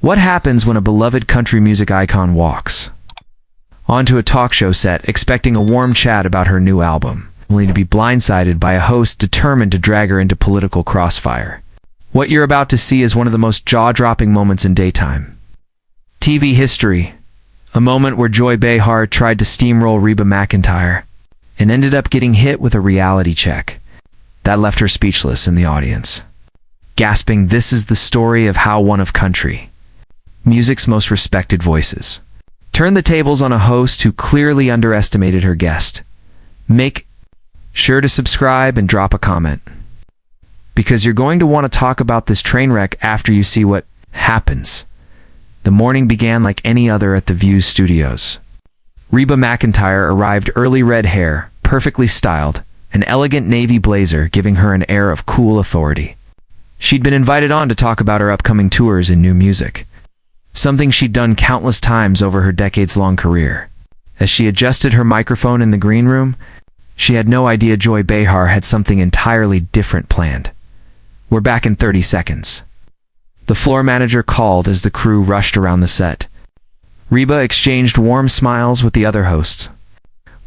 What happens when a beloved country music icon walks onto a talk show set expecting a warm chat about her new album, only to be blindsided by a host determined to drag her into political crossfire? What you're about to see is one of the most jaw-dropping moments in daytime TV history, a moment where Joy Behar tried to steamroll Reba McEntire and ended up getting hit with a reality check that left her speechless in the audience, gasping, "This is the story of how one of country music's most respected voices turned the tables on a host who clearly underestimated her guest." Make sure to subscribe and drop a comment, because you're going to want to talk about this train wreck after you see what happens. The morning began like any other at the Views studios. Reba McEntire arrived, early, red hair, perfectly styled, an elegant navy blazer giving her an air of cool authority. She'd been invited on to talk about her upcoming tours and new music, something she'd done countless times over her decades-long career. As she adjusted her microphone in the green room, she had no idea Joy Behar had something entirely different planned. "We're back in 30 seconds. The floor manager called as the crew rushed around the set. Reba exchanged warm smiles with the other hosts.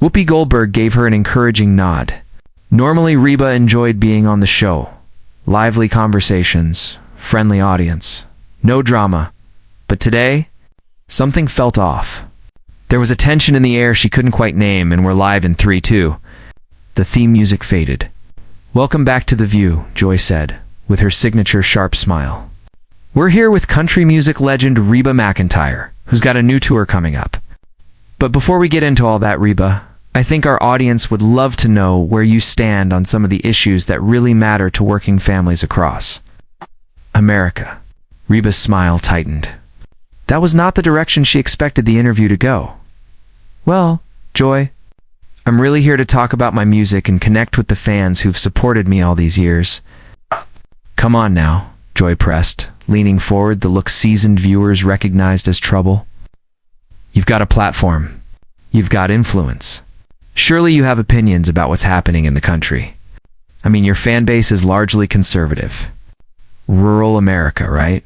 Whoopi Goldberg gave her an encouraging nod. Normally, Reba enjoyed being on the show. Lively conversations, friendly audience, no drama. But today, something felt off. There was a tension in the air she couldn't quite name, and we're live in 3, 2. The theme music faded. "Welcome back to The View," Joy said, with her signature sharp smile. "We're here with country music legend Reba McEntire, who's got a new tour coming up. But before we get into all that, Reba, I think our audience would love to know where you stand on some of the issues that really matter to working families across America." Reba's smile tightened. That was not the direction she expected the interview to go. "Well, Joy, I'm really here to talk about my music and connect with the fans who've supported me all these years." "Come on now," Joy pressed, leaning forward, the look seasoned viewers recognized as trouble. "You've got a platform. You've got influence. Surely you have opinions about what's happening in the country. I mean, your fan base is largely conservative. Rural America, right?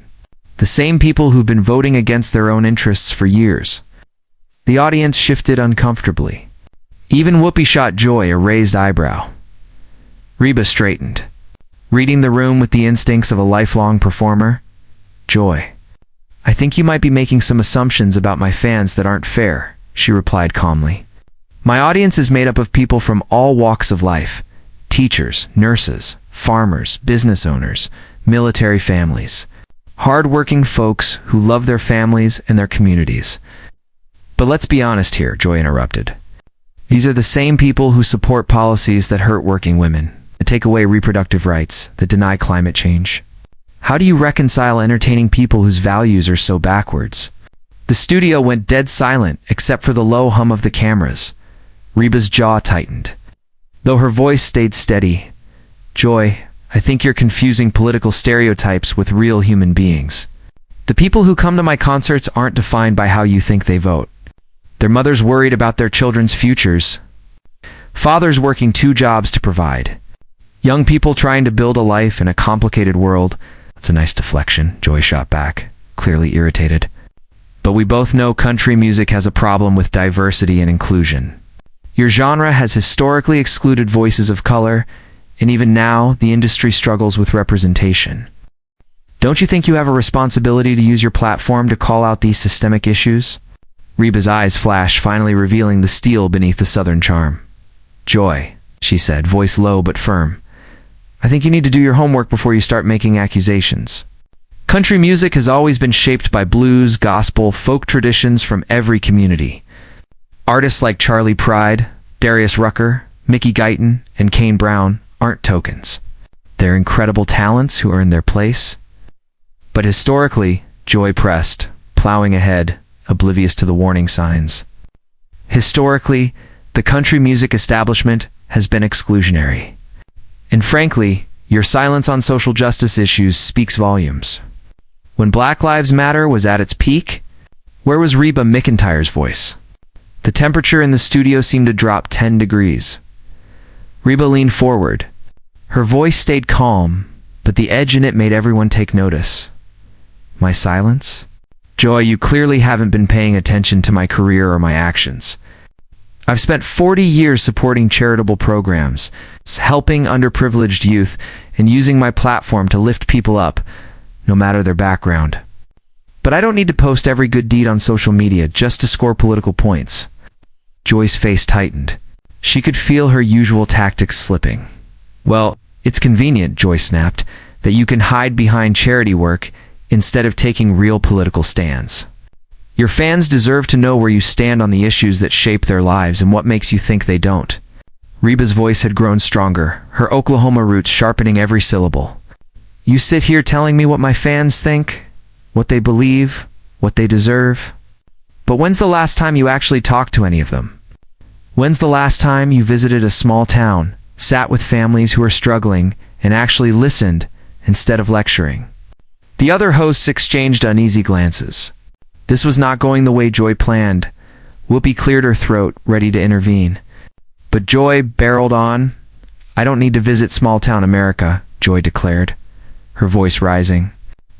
The same people who've been voting against their own interests for years." The audience shifted uncomfortably. Even Whoopi shot Joy a raised eyebrow. Reba straightened, reading the room with the instincts of a lifelong performer. "Joy, I think you might be making some assumptions about my fans that aren't fair," she replied calmly. "My audience is made up of people from all walks of life: teachers, nurses, farmers, business owners, military families, hard-working folks who love their families and their communities." "But let's be honest here," Joy interrupted. "These are the same people who support policies that hurt working women, that take away reproductive rights, that deny climate change. How do you reconcile entertaining people whose values are so backwards?" The studio went dead silent except for the low hum of the cameras. Reba's jaw tightened, though her voice stayed steady. "Joy, I think you're confusing political stereotypes with real human beings. The people who come to my concerts aren't defined by how you think they vote. Their mothers worried about their children's futures. Fathers working 2 jobs to provide. Young people trying to build a life in a complicated world." "That's a nice deflection," Joy shot back, clearly irritated. "But we both know country music has a problem with diversity and inclusion. Your genre has historically excluded voices of color, and even now, the industry struggles with representation. Don't you think you have a responsibility to use your platform to call out these systemic issues?" Reba's eyes flashed, finally revealing the steel beneath the southern charm. "Joy," she said, voice low but firm, "I think you need to do your homework before you start making accusations. Country music has always been shaped by blues, gospel, folk traditions from every community. Artists like Charlie Pride, Darius Rucker, Mickey Guyton, and Kane Brown aren't tokens. They're incredible talents who earn their place. But historically," Joy pressed, plowing ahead, oblivious to the warning signs, "historically, the country music establishment has been exclusionary. And frankly, your silence on social justice issues speaks volumes. When Black Lives Matter was at its peak, where was Reba McEntire's voice?" The temperature in the studio seemed to drop 10 degrees. Reba leaned forward. Her voice stayed calm, but the edge in it made everyone take notice. "My silence?" Joy, you clearly haven't been paying attention to my career or my actions. I've spent 40 years supporting charitable programs, helping underprivileged youth, and using my platform to lift people up, no matter their background. But I don't need to post every good deed on social media just to score political points. Joy's face tightened. She could feel her usual tactics slipping. Well, it's convenient, Joy snapped, that you can hide behind charity work instead of taking real political stands. Your fans deserve to know where you stand on the issues that shape their lives and what makes you think they don't. Reba's voice had grown stronger, her Oklahoma roots sharpening every syllable. You sit here telling me what my fans think, what they believe, what they deserve. But when's the last time you actually talked to any of them? When's the last time you visited a small town, sat with families who are struggling, and actually listened instead of lecturing? The other hosts exchanged uneasy glances. This was not going the way Joy planned. Whoopi cleared her throat, ready to intervene. But Joy barreled on. I don't need to visit small-town America, Joy declared, her voice rising,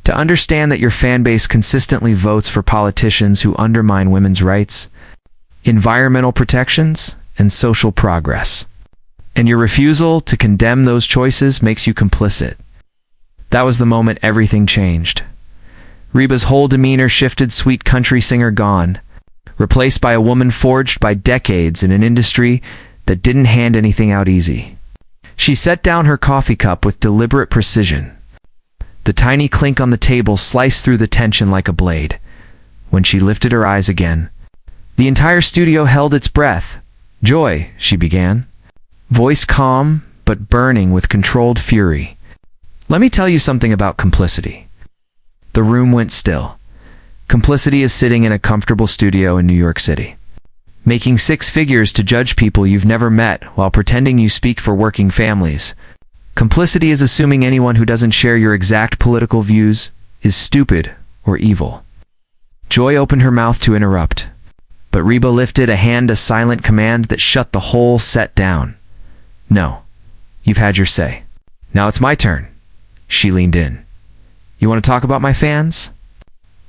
to understand that your fan base consistently votes for politicians who undermine women's rights, environmental protections, and social progress. And your refusal to condemn those choices makes you complicit. That was the moment everything changed. Reba's whole demeanor shifted, sweet country singer gone, replaced by a woman forged by decades in an industry that didn't hand anything out easy. She set down her coffee cup with deliberate precision. The tiny clink on the table sliced through the tension like a blade. When she lifted her eyes again, the entire studio held its breath. Joy, she began, voice calm but burning with controlled fury. Let me tell you something about complicity. The room went still. Complicity is sitting in a comfortable studio in New York City, making 6 figures to judge people you've never met while pretending you speak for working families. Complicity is assuming anyone who doesn't share your exact political views is stupid or evil. Joy opened her mouth to interrupt, but Reba lifted a hand, a silent command that shut the whole set down. No, you've had your say. Now it's my turn. She leaned in. You want to talk about my fans?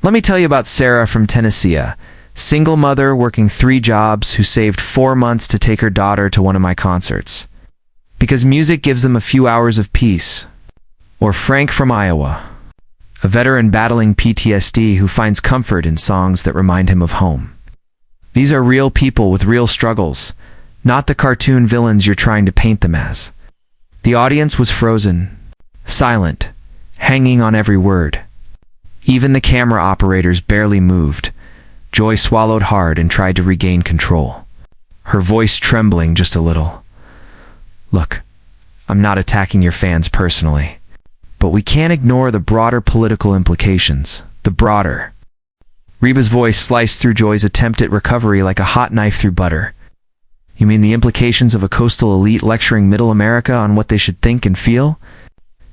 Let me tell you about Sarah from Tennessee, a single mother working 3 jobs who saved 4 months to take her daughter to one of my concerts, because music gives them a few hours of peace. Or Frank from Iowa, a veteran battling PTSD who finds comfort in songs that remind him of home. These are real people with real struggles, not the cartoon villains you're trying to paint them as. The audience was frozen, silent, hanging on every word. Even the camera operators barely moved. Joy swallowed hard and tried to regain control, her voice trembling just a little. Look, I'm not attacking your fans personally, but we can't ignore the broader political implications. The broader. Reba's voice sliced through Joy's attempt at recovery like a hot knife through butter. You mean the implications of a coastal elite lecturing middle America on what they should think and feel?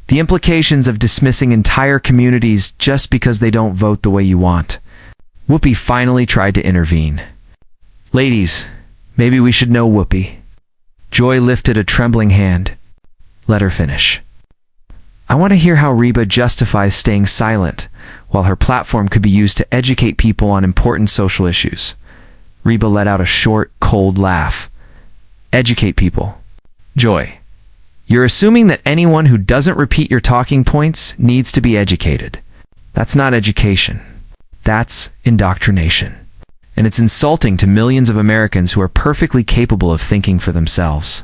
The implications of dismissing entire communities just because they don't vote the way you want. Whoopi finally tried to intervene. Ladies, maybe we should know Whoopi. Joy lifted a trembling hand. Let her finish. I want to hear how Reba justifies staying silent while her platform could be used to educate people on important social issues. Reba let out a short, cold laugh. Educate people. Joy, you're assuming that anyone who doesn't repeat your talking points needs to be educated. That's not education. That's indoctrination. And it's insulting to millions of Americans who are perfectly capable of thinking for themselves.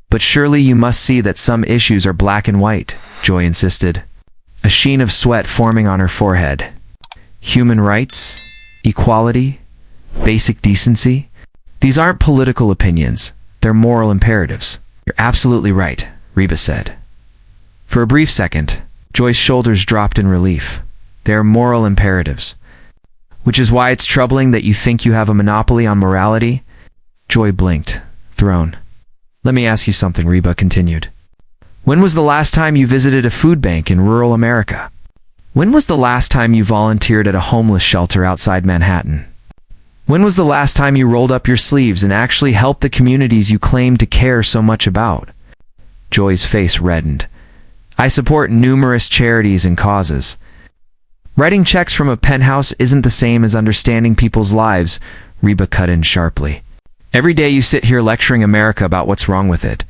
But surely you must see that some issues are black and white, Joy insisted, a sheen of sweat forming on her forehead. Human rights, equality, basic decency. These aren't political opinions. They're moral imperatives. You're absolutely right, Reba said. For a brief second, Joy's shoulders dropped in relief. They are moral imperatives. Which is why it's troubling that you think you have a monopoly on morality? Joy blinked, thrown. Let me ask you something, Reba continued. When was the last time you visited a food bank in rural America? When was the last time you volunteered at a homeless shelter outside Manhattan? When was the last time you rolled up your sleeves and actually helped the communities you claim to care so much about? Joy's face reddened. I support numerous charities and causes. Writing checks from a penthouse isn't the same as understanding people's lives, Reba cut in sharply. Every day you sit here lecturing America about what's wrong with it,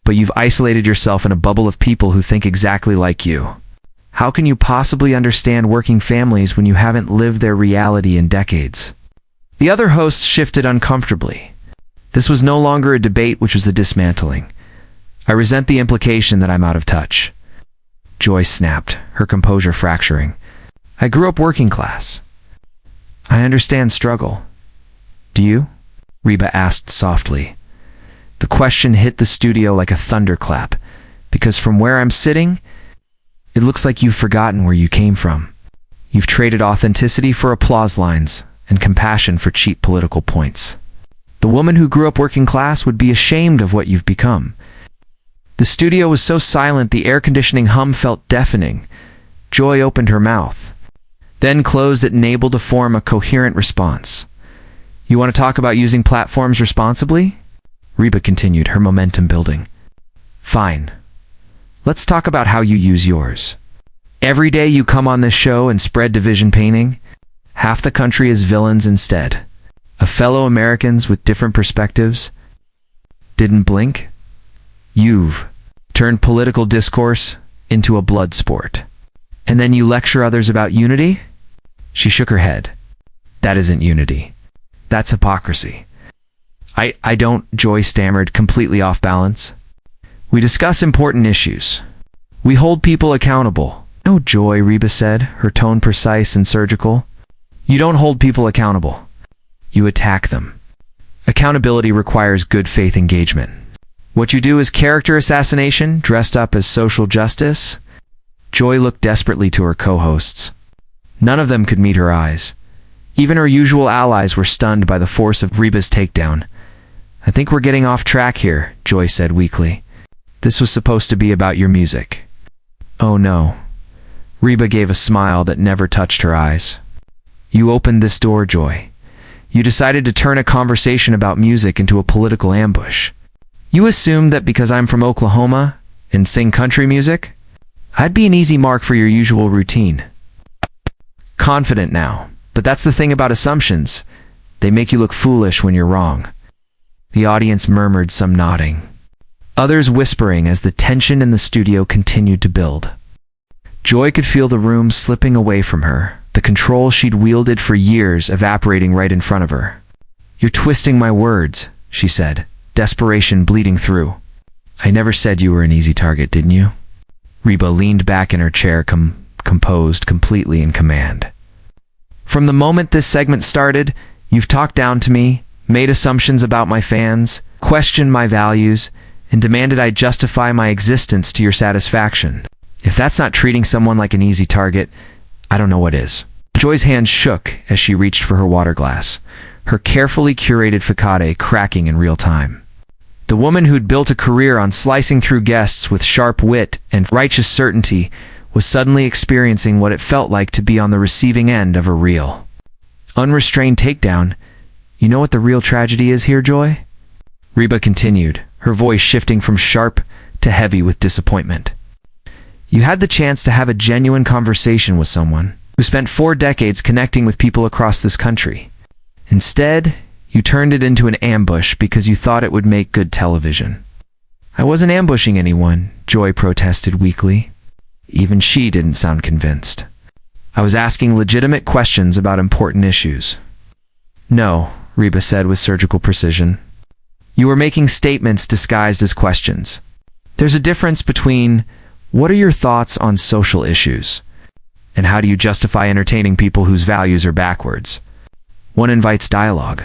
but you've isolated yourself in a bubble of people who think exactly like you. How can you possibly understand working families when you haven't lived their reality in decades? The other hosts shifted uncomfortably. This was no longer a debate, which was a dismantling. I resent the implication that I'm out of touch. Joy snapped, her composure fracturing. I grew up working class. I understand struggle. Do you? Reba asked softly. The question hit the studio like a thunderclap, because from where I'm sitting, it looks like you've forgotten where you came from. You've traded authenticity for applause lines and compassion for cheap political points. The woman who grew up working class would be ashamed of what you've become. The studio was so silent the air conditioning hum felt deafening. Joy opened her mouth, then closed it and able to form a coherent response. You want to talk about using platforms responsibly? Reba continued, her momentum building. Fine. Let's talk about how you use yours. Every day you come on this show and spread division painting, half the country is villains instead. Of fellow Americans with different perspectives. Didn't blink? You've turned political discourse into a blood sport. And then you lecture others about unity? She shook her head. That isn't unity. That's hypocrisy. I don't, Joy stammered, completely off balance. We discuss important issues. We hold people accountable. No, Joy, Reba said, her tone precise and surgical. You don't hold people accountable. You attack them. Accountability requires good faith engagement. What you do is character assassination, dressed up as social justice. Joy looked desperately to her co-hosts. None of them could meet her eyes. Even her usual allies were stunned by the force of Reba's takedown. I think we're getting off track here, Joy said weakly. This was supposed to be about your music. Oh no. Reba gave a smile that never touched her eyes. You opened this door, Joy. You decided to turn a conversation about music into a political ambush. You assumed that because I'm from Oklahoma and sing country music, I'd be an easy mark for your usual routine. Confident now, but that's the thing about assumptions. They make you look foolish when you're wrong. The audience murmured, some nodding, others whispering as the tension in the studio continued to build. Joy could feel the room slipping away from her, the control she'd wielded for years evaporating right in front of her. You're twisting my words, she said, desperation bleeding through. I never said you were an easy target, didn't you? Reba leaned back in her chair, composed, completely in command. From the moment this segment started, you've talked down to me, made assumptions about my fans, questioned my values, and demanded I justify my existence to your satisfaction. If that's not treating someone like an easy target, I don't know what is. Joy's hand shook as she reached for her water glass, her carefully curated ficade cracking in real time. The woman who'd built a career on slicing through guests with sharp wit and righteous certainty was suddenly experiencing what it felt like to be on the receiving end of a real, unrestrained takedown. You know what the real tragedy is here, Joy? Reba continued, her voice shifting from sharp to heavy with disappointment. You had the chance to have a genuine conversation with someone who spent 4 decades connecting with people across this country. Instead, you turned it into an ambush because you thought it would make good television. I wasn't ambushing anyone, Joy protested weakly. Even she didn't sound convinced. I was asking legitimate questions about important issues. No, Reba said with surgical precision. You were making statements disguised as questions. There's a difference between what are your thoughts on social issues and how do you justify entertaining people whose values are backwards. One invites dialogue.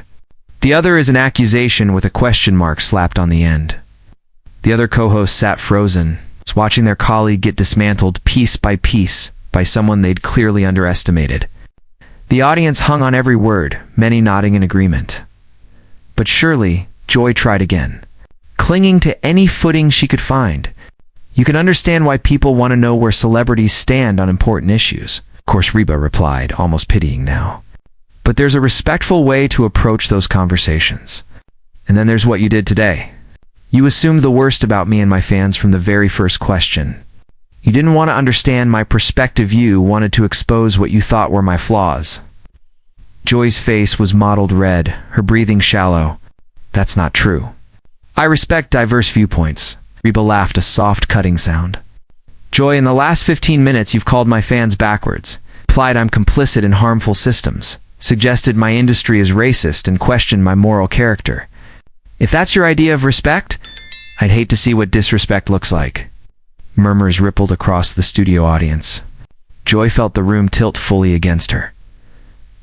The other is an accusation with a question mark slapped on the end. The other co-hosts sat frozen, watching their colleague get dismantled piece by someone they'd clearly underestimated. The audience hung on every word, many nodding in agreement. But surely, Joy tried again, clinging to any footing she could find. You can understand why people want to know where celebrities stand on important issues. Of course, Reba replied, almost pitying now. But there's a respectful way to approach those conversations. And then there's what you did today. You assumed the worst about me and my fans from the very first question. You didn't want to understand my perspective. You wanted to expose what you thought were my flaws. Joy's face was mottled red, her breathing shallow. That's not true. I respect diverse viewpoints. Reba laughed, a soft, cutting sound. Joy, in the last 15 minutes you've called my fans backwards, implied I'm complicit in harmful systems, suggested my industry is racist, and questioned my moral character. If that's your idea of respect, I'd hate to see what disrespect looks like. Murmurs rippled across the studio audience. Joy felt the room tilt fully against her.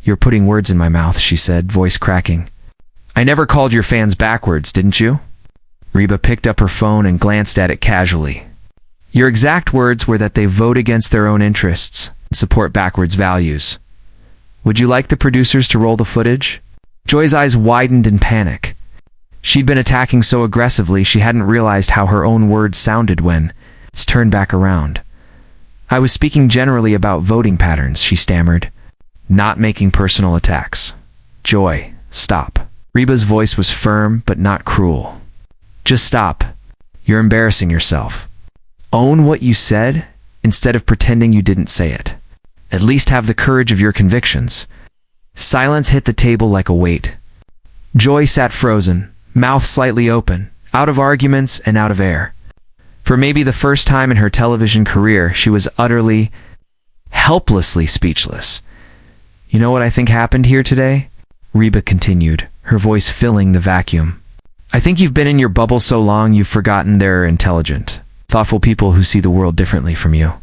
You're putting words in my mouth, she said, voice cracking. I never called your fans backwards, didn't you? Reba picked up her phone and glanced at it casually. Your exact words were that they vote against their own interests and support backwards values. Would you like the producers to roll the footage? Joy's eyes widened in panic. She'd been attacking so aggressively she hadn't realized how her own words sounded when it's turned back around. I was speaking generally about voting patterns, she stammered, not making personal attacks. Joy, stop. Reba's voice was firm but not cruel. Just stop. You're embarrassing yourself. Own what you said instead of pretending you didn't say it. At least have the courage of your convictions. Silence hit the table like a weight. Joy sat frozen, mouth slightly open, out of arguments and out of air. For maybe the first time in her television career, she was utterly, helplessly speechless. You know what I think happened here today? Reba continued, her voice filling the vacuum. I think you've been in your bubble so long you've forgotten there are intelligent, thoughtful people who see the world differently from you.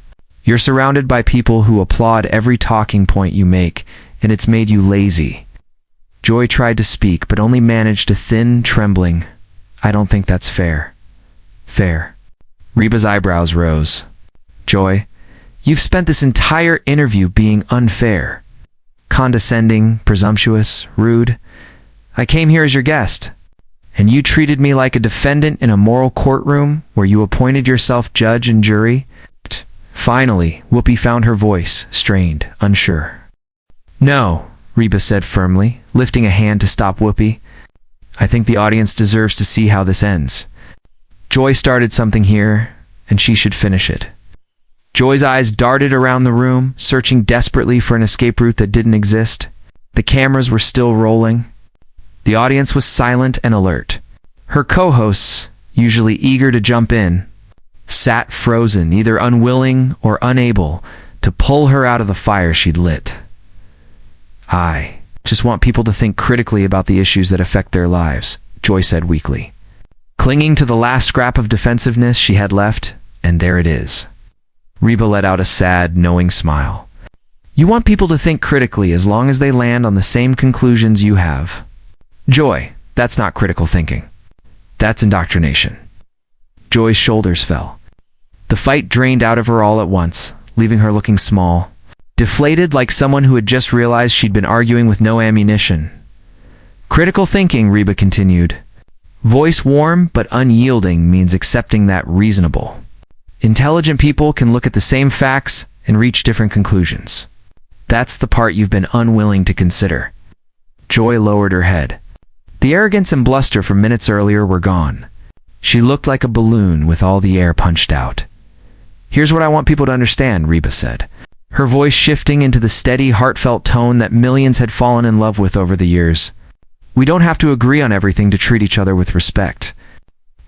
You're surrounded by people who applaud every talking point you make, and it's made you lazy. Joy tried to speak, but only managed a thin, trembling, I don't think that's fair. Fair. Reba's eyebrows rose. Joy, you've spent this entire interview being unfair. Condescending, presumptuous, rude. I came here as your guest, and you treated me like a defendant in a moral courtroom where you appointed yourself judge and jury. Finally, Whoopi found her voice, strained, unsure. No, Reba said firmly, lifting a hand to stop Whoopi. I think the audience deserves to see how this ends. Joy started something here, and she should finish it. Joy's eyes darted around the room, searching desperately for an escape route that didn't exist. The cameras were still rolling. The audience was silent and alert. Her co-hosts, usually eager to jump in, sat frozen, either unwilling or unable to pull her out of the fire she'd lit. I just want people to think critically about the issues that affect their lives, Joy said weakly, clinging to the last scrap of defensiveness she had left, and there it is. Reba let out a sad, knowing smile. You want people to think critically as long as they land on the same conclusions you have. Joy, that's not critical thinking. That's indoctrination. Joy's shoulders fell. The fight drained out of her all at once, leaving her looking small, deflated like someone who had just realized she'd been arguing with no ammunition. Critical thinking, Reba continued. Voice warm but unyielding means accepting that reasonable. Intelligent people can look at the same facts and reach different conclusions. That's the part you've been unwilling to consider. Joy lowered her head. The arrogance and bluster from minutes earlier were gone. She looked like a balloon with all the air punched out. Here's what I want people to understand, Reba said, her voice shifting into the steady, heartfelt tone that millions had fallen in love with over the years. We don't have to agree on everything to treat each other with respect.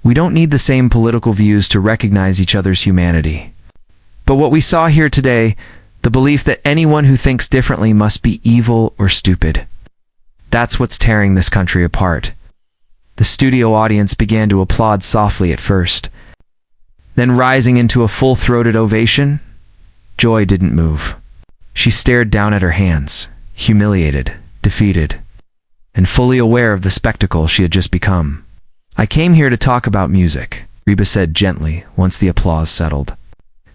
We don't need the same political views to recognize each other's humanity. But what we saw here today, the belief that anyone who thinks differently must be evil or stupid, that's what's tearing this country apart. The studio audience began to applaud softly at first. Then rising into a full-throated ovation, Joy didn't move. She stared down at her hands, humiliated, defeated, and fully aware of the spectacle she had just become. I came here to talk about music, Reba said gently once the applause settled.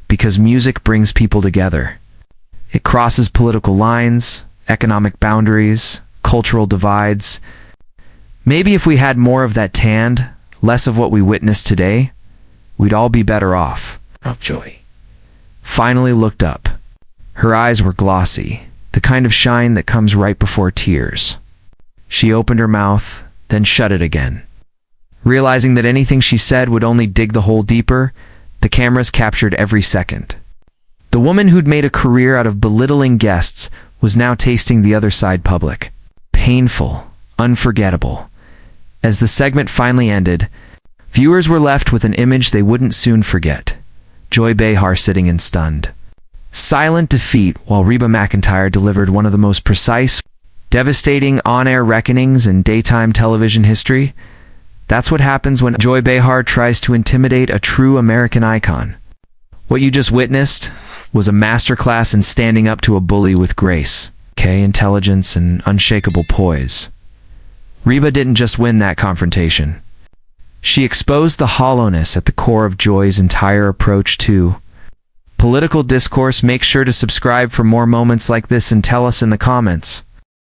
Because music brings people together. It crosses political lines, economic boundaries, cultural divides. Maybe if we had more of that tanned, less of what we witnessed today, we'd all be better off. Joy finally looked up. Her eyes were glossy, the kind of shine that comes right before tears. She opened her mouth, then shut it again. Realizing that anything she said would only dig the hole deeper, The cameras captured every second. The woman who'd made a career out of belittling guests was now tasting the other side public. Painful, unforgettable. As the segment finally ended, viewers were left with an image they wouldn't soon forget. Joy Behar sitting in stunned, silent defeat while Reba McEntire delivered one of the most precise, devastating on-air reckonings in daytime television history. That's what happens when Joy Behar tries to intimidate a true American icon. What you just witnessed was a masterclass in standing up to a bully with grace, intelligence, and unshakable poise. Reba didn't just win that confrontation. She exposed the hollowness at the core of Joy's entire approach to political discourse. Make sure to subscribe for more moments like this and tell us in the comments.